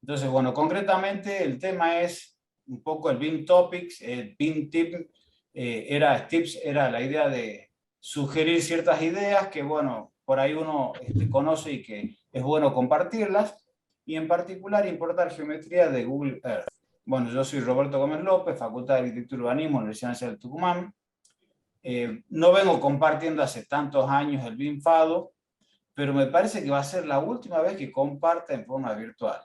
Entonces, bueno, concretamente el tema es un poco el BIM Topics, el BIM Tip, Tips era la idea de sugerir ciertas ideas que, bueno, por ahí uno conoce y que es bueno compartirlas, y en particular importar geometría de Google Earth. Bueno, yo soy Roberto Gómez López, Facultad de Arquitectura y Urbanismo, Universidad Nacional del Tucumán. No vengo compartiendo hace tantos años el BIM FADO, pero me parece que va a ser la última vez que comparta en forma virtual.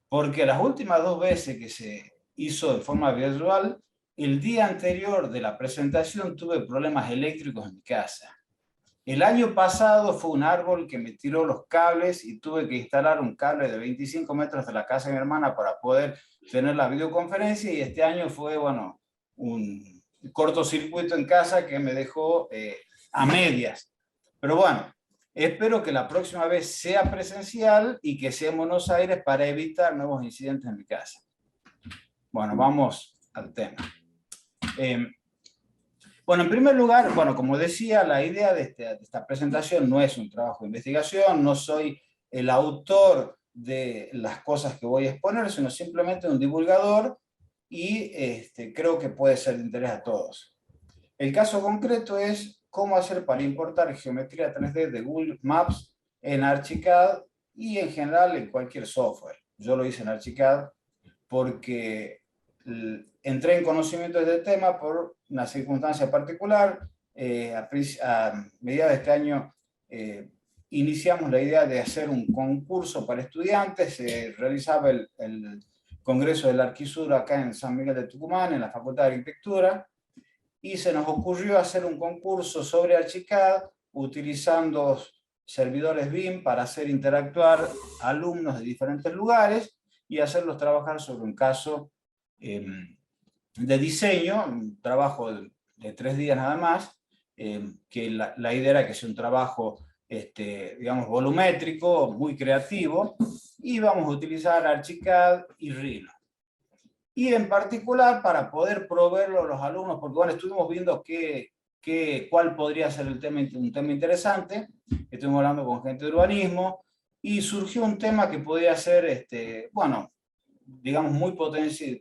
Porque las últimas dos veces que se hizo de forma virtual, el día anterior de la presentación tuve problemas eléctricos en mi casa. El año pasado fue un árbol que me tiró los cables y tuve que instalar un cable de 25 metros de la casa de mi hermana para poder tener la videoconferencia, y este año fue, bueno, un cortocircuito en casa que me dejó a medias. Pero bueno, espero que la próxima vez sea presencial y que sea en Buenos Aires para evitar nuevos incidentes en mi casa. Bueno, vamos al tema. Bueno, en primer lugar, bueno, como decía, la idea de esta presentación no es un trabajo de investigación, no soy el autor de las cosas que voy a exponer, sino simplemente un divulgador, y creo que puede ser de interés a todos. El caso concreto es cómo hacer para importar geometría 3D de Google Maps en Archicad y en general en cualquier software. Yo lo hice en Archicad porque entré en conocimiento de este tema por una circunstancia particular. A mediados de este año iniciamos la idea de hacer un concurso para estudiantes. Se realizaba el Congreso del Arquisur acá en San Miguel de Tucumán, en la Facultad de Arquitectura, y se nos ocurrió hacer un concurso sobre Archicad utilizando servidores BIM para hacer interactuar alumnos de diferentes lugares y hacerlos trabajar sobre un caso de diseño, un trabajo de 3 días nada más, que la idea era que sea un trabajo, digamos, volumétrico, muy creativo, y vamos a utilizar Archicad y Rhino. Y en particular para poder proveerlo a los alumnos, porque bueno, estuvimos viendo cuál podría ser un tema interesante, estuvimos hablando con gente de urbanismo, y surgió un tema que podía ser, bueno, digamos,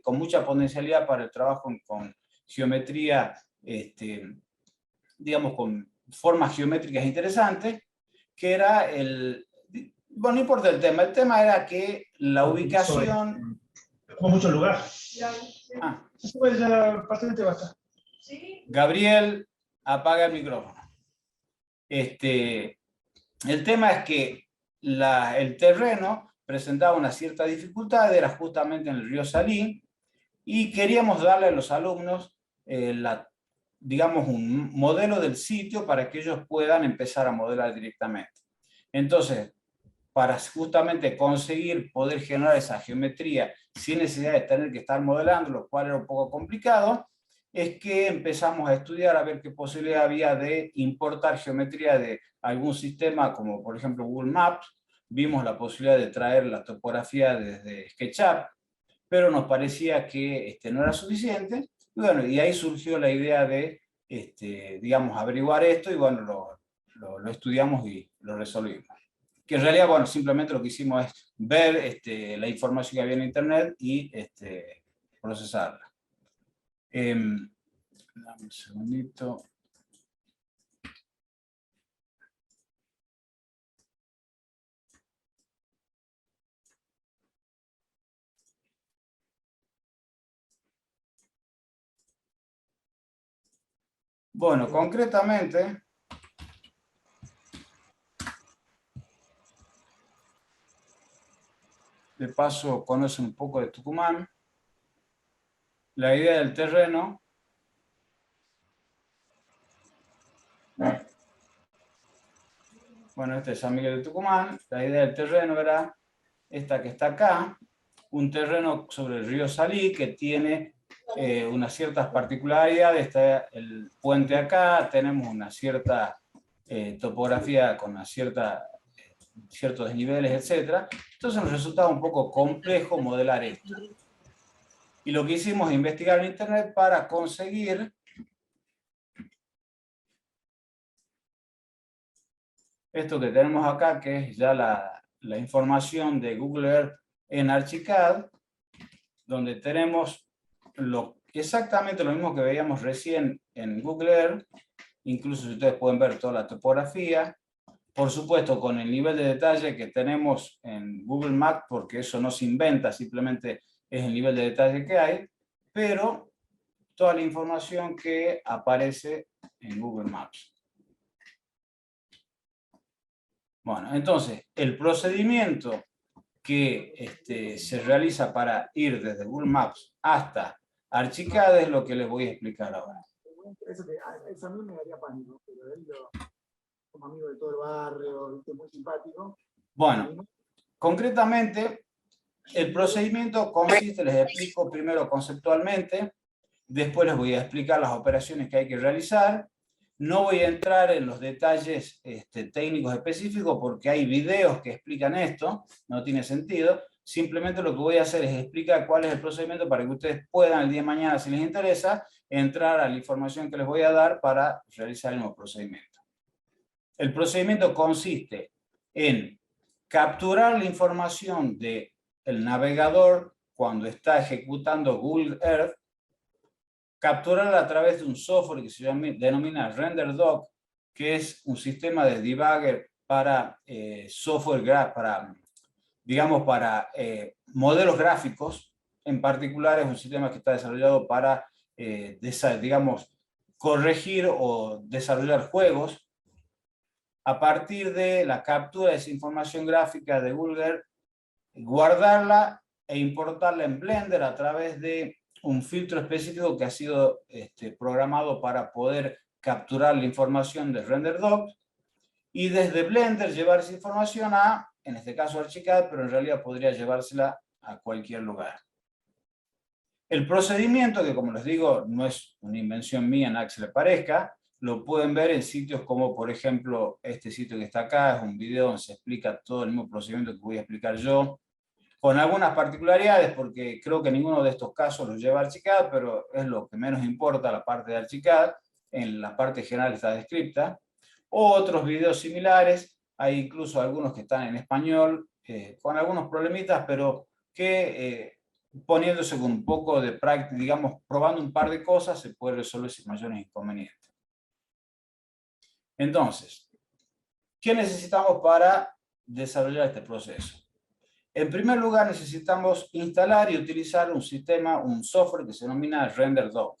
con mucha potencialidad para el trabajo con geometría, digamos, con formas geométricas interesantes, que era bueno, no importa el tema era que la ubicación... Ocupa mucho lugar. Ah. Después ya bastante basta. Gabriel, apaga el micrófono. El tema es que el terreno presentaba una cierta dificultad, era justamente en el río Salín, y queríamos darle a los alumnos, digamos, un modelo del sitio para que ellos puedan empezar a modelar directamente. Entonces, para justamente conseguir poder generar esa geometría sin necesidad de tener que estar modelando, lo cual era un poco complicado, es que empezamos a estudiar a ver qué posibilidad había de importar geometría de algún sistema, como por ejemplo Google Maps. Vimos la posibilidad de traer la topografía desde SketchUp, pero nos parecía que no era suficiente. Y bueno, y ahí surgió la idea de, digamos, averiguar esto, y bueno, lo estudiamos y lo resolvimos. Que en realidad, bueno, simplemente lo que hicimos es ver la información que había en internet y procesarla. Dame un segundito. Bueno, concretamente, de paso conocen un poco de Tucumán. La idea del terreno bueno, este es San Miguel de Tucumán. La idea del terreno era esta que está acá, un terreno sobre el río Salí que tiene unas ciertas particularidades. Está el puente acá, tenemos una cierta topografía con una ciertos desniveles, etc. Entonces nos resultaba un poco complejo modelar esto. Y lo que hicimos es investigar en internet para conseguir esto que tenemos acá, que es ya la información de Google Earth en Archicad, donde tenemos exactamente lo mismo que veíamos recién en Google Earth, incluso si ustedes pueden ver toda la topografía, por supuesto con el nivel de detalle que tenemos en Google Maps, porque eso no se inventa, simplemente es el nivel de detalle que hay, pero toda la información que aparece en Google Maps. Bueno, entonces, el procedimiento que se realiza para ir desde Google Maps hasta Archicad es lo que les voy a explicar ahora. Eso a mí me daría pánico, pero él como amigo de todo el barrio, muy simpático. Bueno, concretamente, el procedimiento consiste, les explico primero conceptualmente, después les voy a explicar las operaciones que hay que realizar. No voy a entrar en los detalles técnicos específicos porque hay videos que explican esto, no tiene sentido. Simplemente lo que voy a hacer es explicar cuál es el procedimiento para que ustedes puedan el día de mañana, si les interesa, entrar a la información que les voy a dar para realizar el mismo procedimiento. El procedimiento consiste en capturar la información del navegador cuando está ejecutando Google Earth, capturarla a través de un software que se denomina RenderDoc, que es un sistema de debugger para software, digamos, para modelos gráficos. En particular es un sistema que está desarrollado para, digamos, corregir o desarrollar juegos. A partir de la captura de esa información gráfica de Google Earth, guardarla e importarla en Blender a través de un filtro específico que ha sido programado para poder capturar la información de RenderDoc y desde Blender llevar esa información a, en este caso, Archicad, pero en realidad podría llevársela a cualquier lugar. El procedimiento, que como les digo, no es una invención mía, nada que se le parezca, lo pueden ver en sitios como, por ejemplo, este sitio que está acá, es un video donde se explica todo el mismo procedimiento que voy a explicar yo, con algunas particularidades, porque creo que ninguno de estos casos los lleva a Archicad, pero es lo que menos importa, la parte de Archicad, en la parte general está descripta. Otros videos similares, hay incluso algunos que están en español, con algunos problemitas, pero que poniéndose con un poco de práctica, digamos, probando un par de cosas, se puede resolver sin mayores inconvenientes. Entonces, ¿qué necesitamos para desarrollar este proceso? En primer lugar, necesitamos instalar y utilizar un software que se denomina RenderDoc.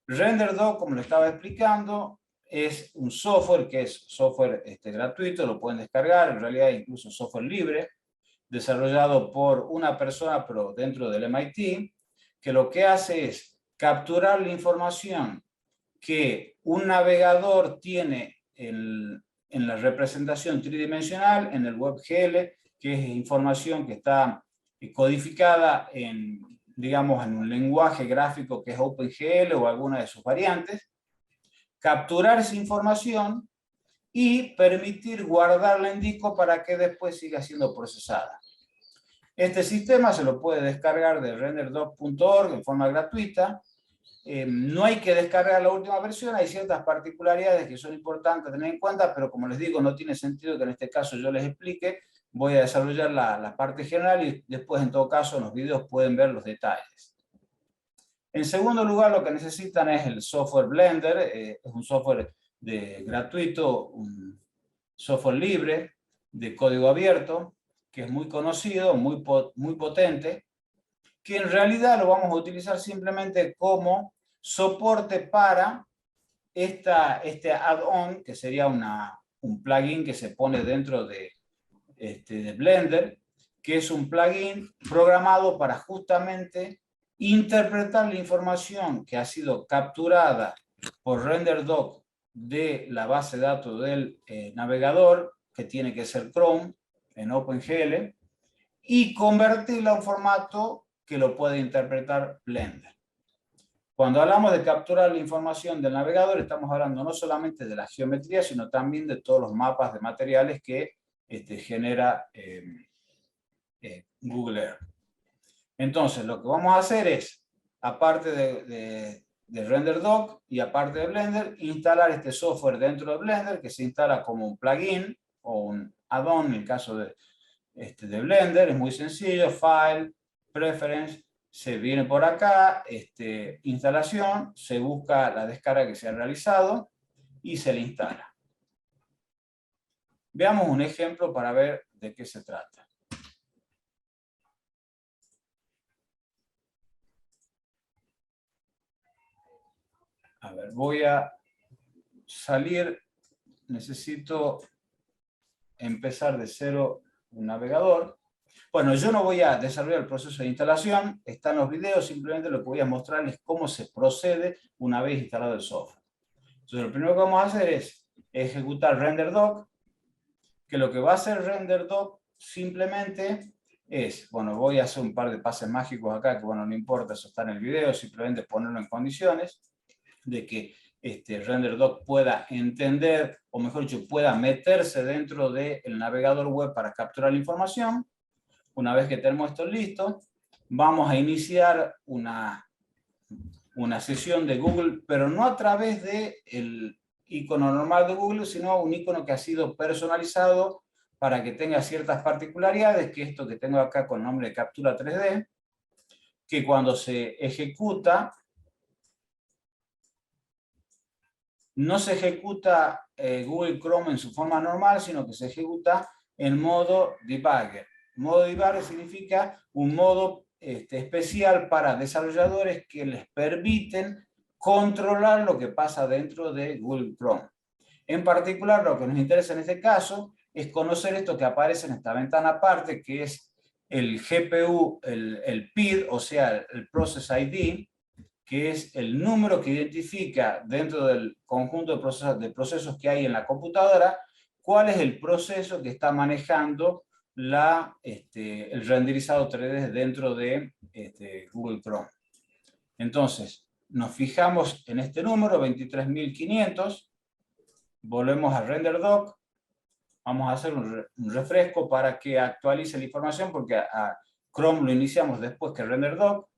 RenderDoc, como le estaba explicando, es un software que es software gratuito, lo pueden descargar, en realidad incluso software libre, desarrollado por una persona, pero dentro del MIT, que lo que hace es capturar la información que un navegador tiene en la representación tridimensional, en el WebGL, que es información que está codificada en, digamos, en un lenguaje gráfico que es OpenGL o alguna de sus variantes, capturar esa información y permitir guardarla en disco para que después siga siendo procesada. Este sistema se lo puede descargar de renderdoc.org en forma gratuita. No hay que descargar la última versión, hay ciertas particularidades que son importantes tener en cuenta, pero como les digo, no tiene sentido que en este caso yo les explique. Voy a desarrollar la parte general y después, en todo caso, en los videos pueden ver los detalles. En segundo lugar, lo que necesitan es el software Blender, es un software gratuito, un software libre, de código abierto, que es muy conocido, muy potente, que en realidad lo vamos a utilizar simplemente como soporte para este add-on, que sería un plugin que se pone dentro de Blender, que es un plugin programado para justamente interpretar la información que ha sido capturada por RenderDoc de la base de datos del navegador, que tiene que ser Chrome, en OpenGL, y convertirla a un formato que lo puede interpretar Blender. Cuando hablamos de capturar la información del navegador, estamos hablando no solamente de la geometría, sino también de todos los mapas de materiales que genera Google Earth. Entonces, lo que vamos a hacer es, aparte de RenderDoc y aparte de Blender, instalar este software dentro de Blender, que se instala como un plugin o un add-on en el caso de Blender, es muy sencillo, File, Preference, se viene por acá, instalación, se busca la descarga que se ha realizado y se le instala. Veamos un ejemplo para ver de qué se trata. A ver, voy a salir, necesito empezar de cero un navegador. Bueno, yo no voy a desarrollar el proceso de instalación, están los videos, simplemente lo que voy a mostrarles es cómo se procede una vez instalado el software. Entonces, lo primero que vamos a hacer es ejecutar RenderDoc, que lo que va a hacer RenderDoc simplemente es, bueno, voy a hacer un par de pases mágicos acá, que bueno, no importa, eso está en el video, simplemente ponerlo en condiciones de que RenderDoc pueda entender, o mejor dicho, pueda meterse dentro del navegador web para capturar la información. Una vez que tenemos esto listo, vamos a iniciar una sesión de Google, pero no a través del icono normal de Google, sino un icono que ha sido personalizado para que tenga ciertas particularidades, que esto que tengo acá con nombre de captura 3D, que cuando se ejecuta, no se ejecuta Google Chrome en su forma normal, sino que se ejecuta en modo debugger. Modo debugger significa un modo especial para desarrolladores que les permiten controlar lo que pasa dentro de Google Chrome. En particular, lo que nos interesa en este caso es conocer esto que aparece en esta ventana aparte, que es el GPU, el PID, o sea, el Process ID, que es el número que identifica dentro del conjunto de procesos que hay en la computadora, cuál es el proceso que está manejando el renderizado 3D dentro de Google Chrome. Entonces, nos fijamos en este número, 23.500, volvemos a RenderDoc, vamos a hacer un refresco para que actualice la información, porque a Chrome lo iniciamos después que RenderDoc.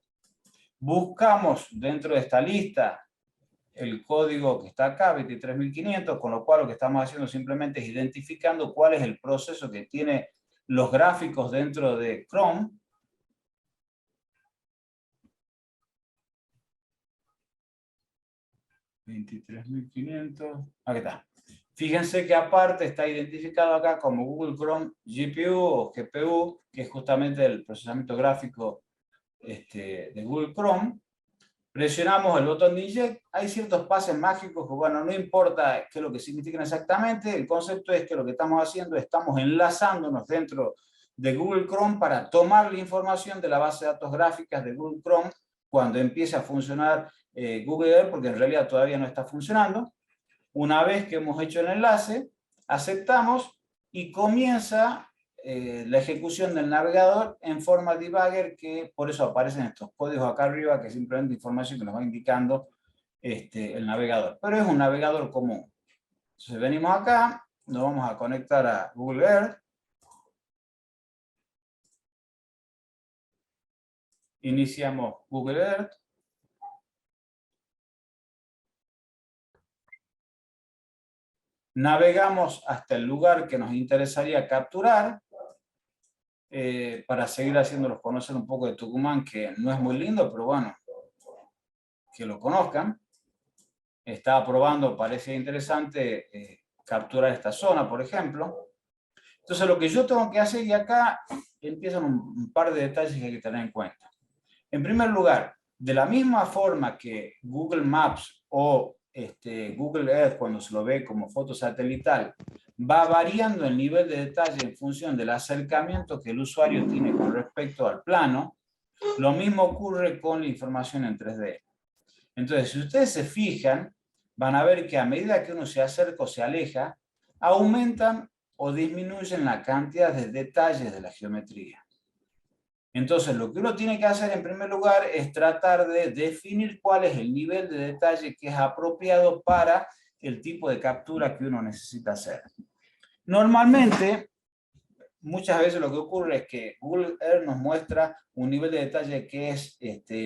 Buscamos dentro de esta lista el código que está acá, 23.500, con lo cual lo que estamos haciendo simplemente es identificando cuál es el proceso que tiene los gráficos dentro de Chrome. Aquí está. Fíjense que aparte está identificado acá como Google Chrome GPU o GPU, que es justamente el procesamiento gráfico de Google Chrome. Presionamos el botón de Inject, hay ciertos pases mágicos que, bueno, no importa qué es lo que significan exactamente, el concepto es que lo que estamos haciendo es estamos enlazándonos dentro de Google Chrome para tomar la información de la base de datos gráficas de Google Chrome cuando empiece a funcionar Google Earth, porque en realidad todavía no está funcionando. Una vez que hemos hecho el enlace, aceptamos y comienza la ejecución del navegador en forma debugger, que por eso aparecen estos códigos acá arriba, que es simplemente información que nos va indicando el navegador. Pero es un navegador común. Entonces venimos acá, nos vamos a conectar a Google Earth. Iniciamos Google Earth. Navegamos hasta el lugar que nos interesaría capturar. Para seguir haciéndolos conocer un poco de Tucumán, que no es muy lindo, pero bueno, que lo conozcan. Estaba probando, parece interesante capturar esta zona, por ejemplo. Entonces lo que yo tengo que hacer, y acá empiezan un par de detalles que hay que tener en cuenta. En primer lugar, de la misma forma que Google Maps o Google Earth, cuando se lo ve como foto satelital, va variando el nivel de detalle en función del acercamiento que el usuario tiene con respecto al plano, lo mismo ocurre con la información en 3D. Entonces, si ustedes se fijan, van a ver que a medida que uno se acerca o se aleja, aumentan o disminuyen la cantidad de detalles de la geometría. Entonces, lo que uno tiene que hacer en primer lugar es tratar de definir cuál es el nivel de detalle que es apropiado para el tipo de captura que uno necesita hacer. Normalmente, muchas veces lo que ocurre es que Google Earth nos muestra un nivel de detalle que es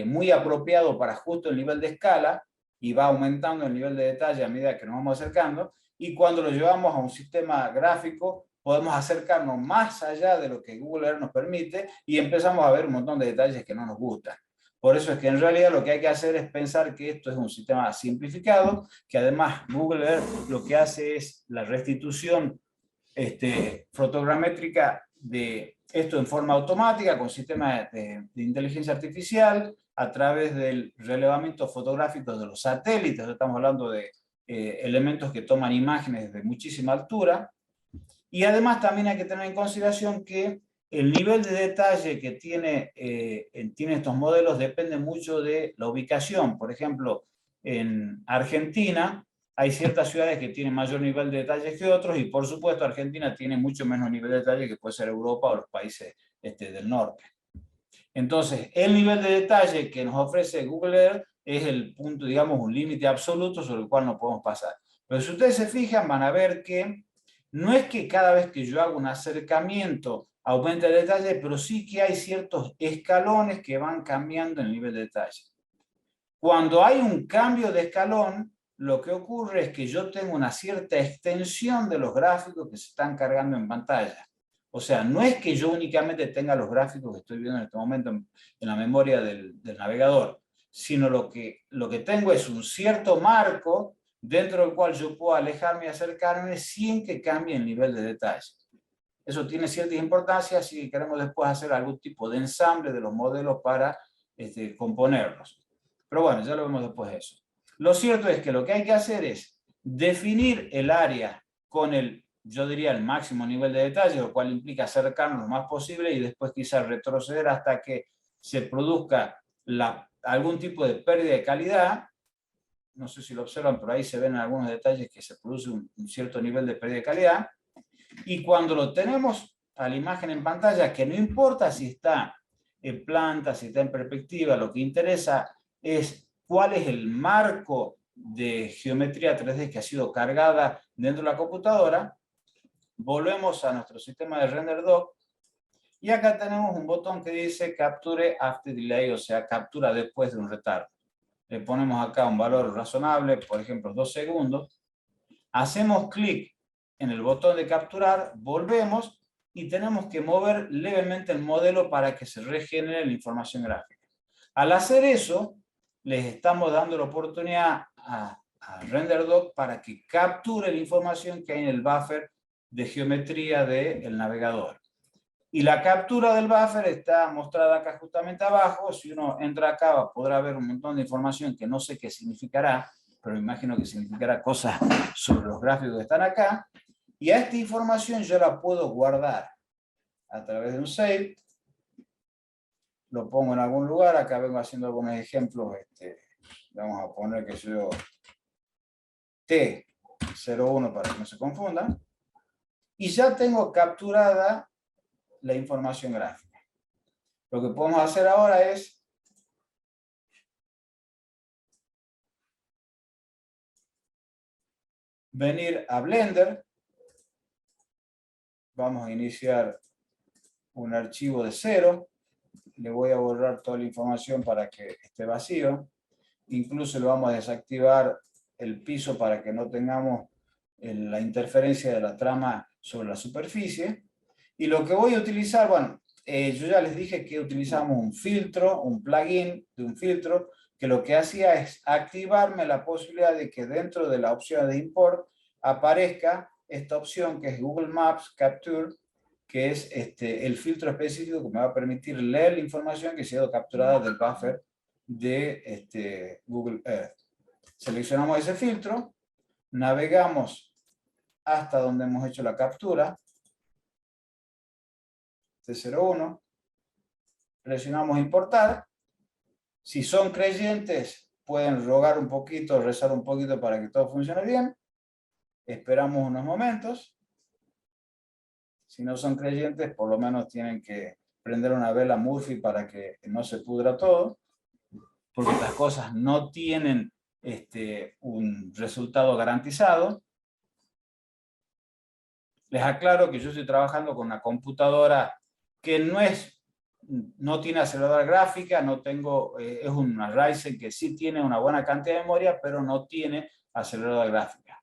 muy apropiado para justo el nivel de escala y va aumentando el nivel de detalle a medida que nos vamos acercando, y cuando lo llevamos a un sistema gráfico podemos acercarnos más allá de lo que Google Earth nos permite y empezamos a ver un montón de detalles que no nos gustan. Por eso es que en realidad lo que hay que hacer es pensar que esto es un sistema simplificado, que además Google Earth lo que hace es la restitución fotogramétrica de esto en forma automática con sistemas de inteligencia artificial a través del relevamiento fotográfico de los satélites. Estamos hablando de elementos que toman imágenes desde muchísima altura. Y además también hay que tener en consideración que el nivel de detalle que tiene estos modelos depende mucho de la ubicación. Por ejemplo, en Argentina hay ciertas ciudades que tienen mayor nivel de detalle que otros, y por supuesto Argentina tiene mucho menos nivel de detalle que puede ser Europa o los países del norte. Entonces, el nivel de detalle que nos ofrece Google Earth es el punto, digamos, un límite absoluto sobre el cual no podemos pasar. Pero si ustedes se fijan, van a ver que no es que cada vez que yo hago un acercamiento aumente el detalle, pero sí que hay ciertos escalones que van cambiando el nivel de detalle. Cuando hay un cambio de escalón, lo que ocurre es que yo tengo una cierta extensión de los gráficos que se están cargando en pantalla. O sea, no es que yo únicamente tenga los gráficos que estoy viendo en este momento en la memoria del navegador, sino lo que tengo es un cierto marco dentro del cual yo puedo alejarme y acercarme sin que cambie el nivel de detalle. Eso tiene cierta importancia si queremos después hacer algún tipo de ensamble de los modelos para componerlos. Pero bueno, ya lo vemos después de eso. Lo cierto es que lo que hay que hacer es definir el área con yo diría, el máximo nivel de detalle, lo cual implica acercarnos lo más posible y después quizás retroceder hasta que se produzca algún tipo de pérdida de calidad. No sé si lo observan, pero ahí se ven algunos detalles que se produce un cierto nivel de pérdida de calidad. Y cuando lo tenemos a la imagen en pantalla, que no importa si está en planta, si está en perspectiva, lo que interesa es cuál es el marco de geometría 3D que ha sido cargada dentro de la computadora. Volvemos a nuestro sistema de RenderDoc y acá tenemos un botón que dice Capture After Delay, o sea, captura después de un retardo. Le ponemos acá un valor razonable, por ejemplo 2 segundos. Hacemos clic en el botón de capturar, volvemos y tenemos que mover levemente el modelo para que se regenere la información gráfica. Al hacer eso, les estamos dando la oportunidad a RenderDoc para que capture la información que hay en el buffer de geometría del navegador. Y la captura del buffer está mostrada acá justamente abajo. Si uno entra acá podrá ver un montón de información que no sé qué significará, pero me imagino que significará cosas sobre los gráficos que están acá. Y a esta información yo la puedo guardar a través de un save. Lo pongo en algún lugar. Acá vengo haciendo algunos ejemplos. Vamos a poner que yo T01 para que no se confundan. Y ya tengo capturada la información gráfica. Lo que podemos hacer ahora es venir a Blender. Vamos a iniciar un archivo de 0. Le voy a borrar toda la información para que esté vacío. Incluso le vamos a desactivar el piso para que no tengamos la interferencia de la trama sobre la superficie. Y lo que voy a utilizar, bueno, yo ya les dije que utilizamos un filtro, un plugin de un filtro, que lo que hacía es activarme la posibilidad de que dentro de la opción de import aparezca esta opción que es Google Maps Capture, que es el filtro específico que me va a permitir leer la información que ha sido capturada del buffer de Google Earth. Seleccionamos ese filtro, navegamos hasta donde hemos hecho la captura, T01, presionamos importar. Si son creyentes, pueden rogar un poquito, rezar un poquito para que todo funcione bien. Esperamos unos momentos. Si no son creyentes, por lo menos tienen que prender una vela Murphy para que no se pudra todo, porque estas cosas no tienen un resultado garantizado. Les aclaro que yo estoy trabajando con una computadora que no tiene aceleradora gráfica, es una Ryzen que sí tiene una buena cantidad de memoria, pero no tiene aceleradora gráfica.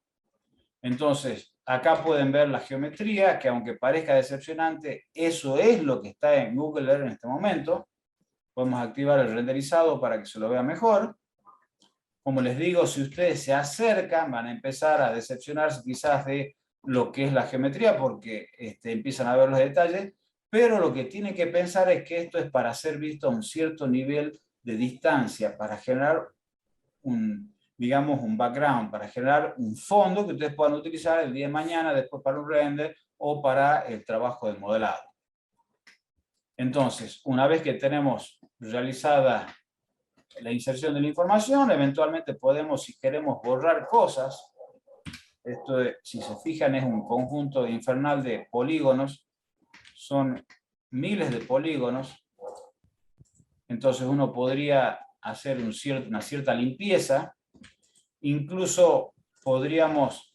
Entonces, acá pueden ver la geometría, que aunque parezca decepcionante, eso es lo que está en Google Earth en este momento. Podemos activar el renderizado para que se lo vea mejor. Como les digo, si ustedes se acercan, van a empezar a decepcionarse quizás de lo que es la geometría, porque empiezan a ver los detalles, pero lo que tienen que pensar es que esto es para ser visto a un cierto nivel de distancia, para generar digamos, un background, para generar un fondo que ustedes puedan utilizar el día de mañana, después para un render o para el trabajo de modelado. Entonces, una vez que tenemos realizada la inserción de la información, eventualmente podemos, si queremos, borrar cosas. Esto, si se fijan, es un conjunto infernal de polígonos. Son miles de polígonos. Entonces uno podría hacer una cierta limpieza. Incluso podríamos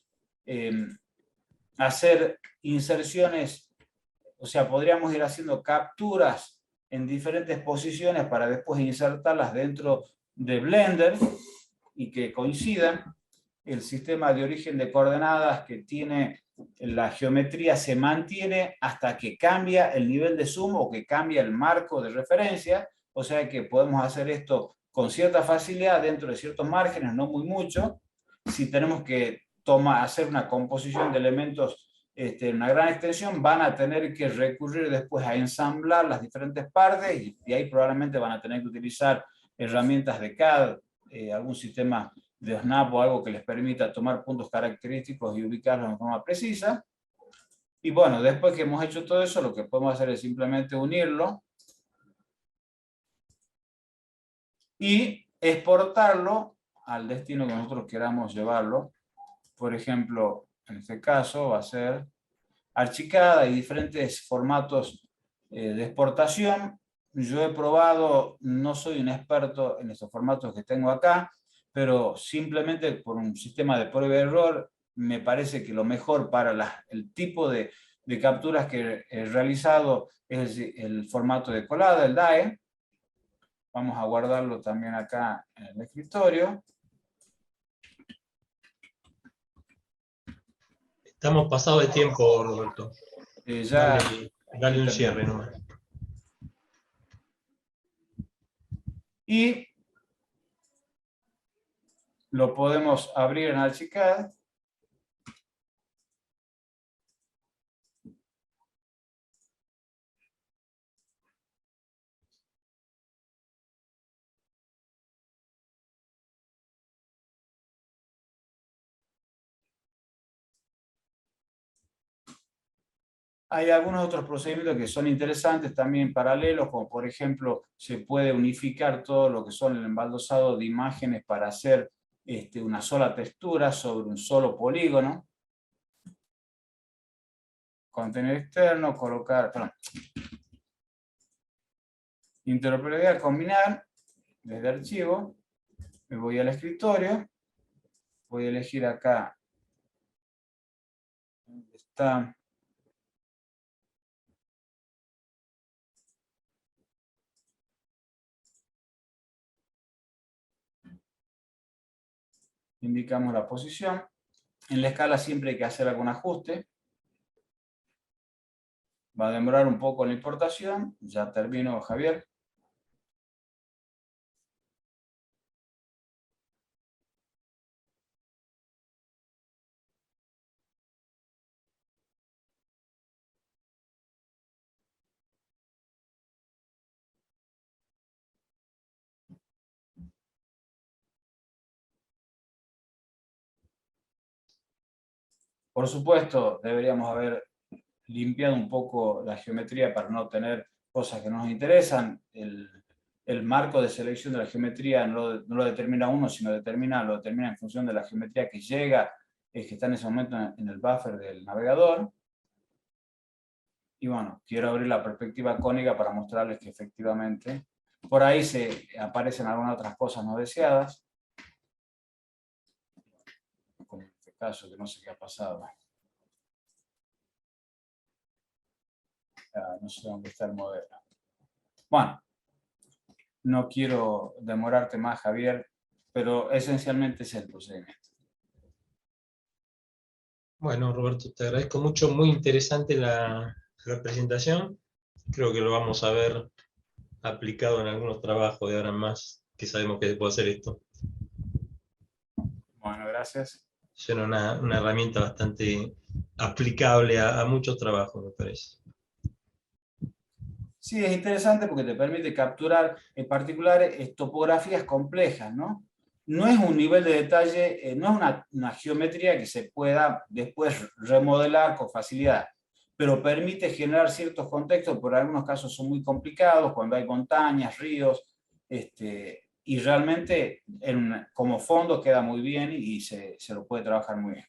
hacer inserciones, o sea, podríamos ir haciendo capturas en diferentes posiciones para después insertarlas dentro de Blender y que coincidan. El sistema de origen de coordenadas que tiene la geometría se mantiene hasta que cambia el nivel de zoom o que cambia el marco de referencia, o sea que podemos hacer esto con cierta facilidad dentro de ciertos márgenes, no muy mucho. Si tenemos que hacer una composición de elementos en una gran extensión, van a tener que recurrir después a ensamblar las diferentes partes y ahí probablemente van a tener que utilizar herramientas de CAD, algún sistema de Snap o algo que les permita tomar puntos característicos y ubicarlos de forma precisa. Y bueno, después que hemos hecho todo eso, lo que podemos hacer es simplemente unirlo y exportarlo al destino que nosotros queramos llevarlo. Por ejemplo, en este caso va a ser Archicad, hay diferentes formatos de exportación. Yo he probado, no soy un experto en estos formatos que tengo acá, pero simplemente por un sistema de prueba y error, me parece que lo mejor para el tipo de capturas que he realizado es el formato de colada, el DAE. Vamos a guardarlo también acá en el escritorio. Estamos pasados de tiempo, Roberto. Ya Dale un cierre nomás. Y lo podemos abrir en Archicad. Hay algunos otros procedimientos que son interesantes también paralelos, como por ejemplo se puede unificar todo lo que son el embaldosado de imágenes para hacer una sola textura sobre un solo polígono. Contenido externo, interoperabilidad, combinar, desde archivo, me voy al escritorio, voy a elegir acá, ¿dónde está? Indicamos la posición. En la escala siempre hay que hacer algún ajuste. Va a demorar un poco la importación. Ya termino, Javier. Por supuesto, deberíamos haber limpiado un poco la geometría para no tener cosas que no nos interesan. El marco de selección de la geometría no lo determina uno, sino lo determina en función de la geometría que llega, que está en ese momento en el buffer del navegador. Y bueno, quiero abrir la perspectiva cónica para mostrarles que efectivamente por ahí aparecen algunas otras cosas no deseadas. Como en este caso, que no sé qué ha pasado. No sé dónde está el modelo. Bueno, no quiero demorarte más, Javier, pero esencialmente es el procedimiento. Bueno, Roberto, te agradezco mucho, muy interesante la presentación. Creo que lo vamos a ver aplicado en algunos trabajos de ahora en más, que sabemos que se puede hacer esto. Bueno, gracias. Suena una herramienta bastante aplicable a muchos trabajos, me parece. Sí, es interesante porque te permite capturar en particular topografías complejas, ¿no? No es un nivel de detalle, no es una geometría que se pueda después remodelar con facilidad, pero permite generar ciertos contextos, por algunos casos son muy complicados, cuando hay montañas, ríos, y realmente como fondo queda muy bien y se lo puede trabajar muy bien.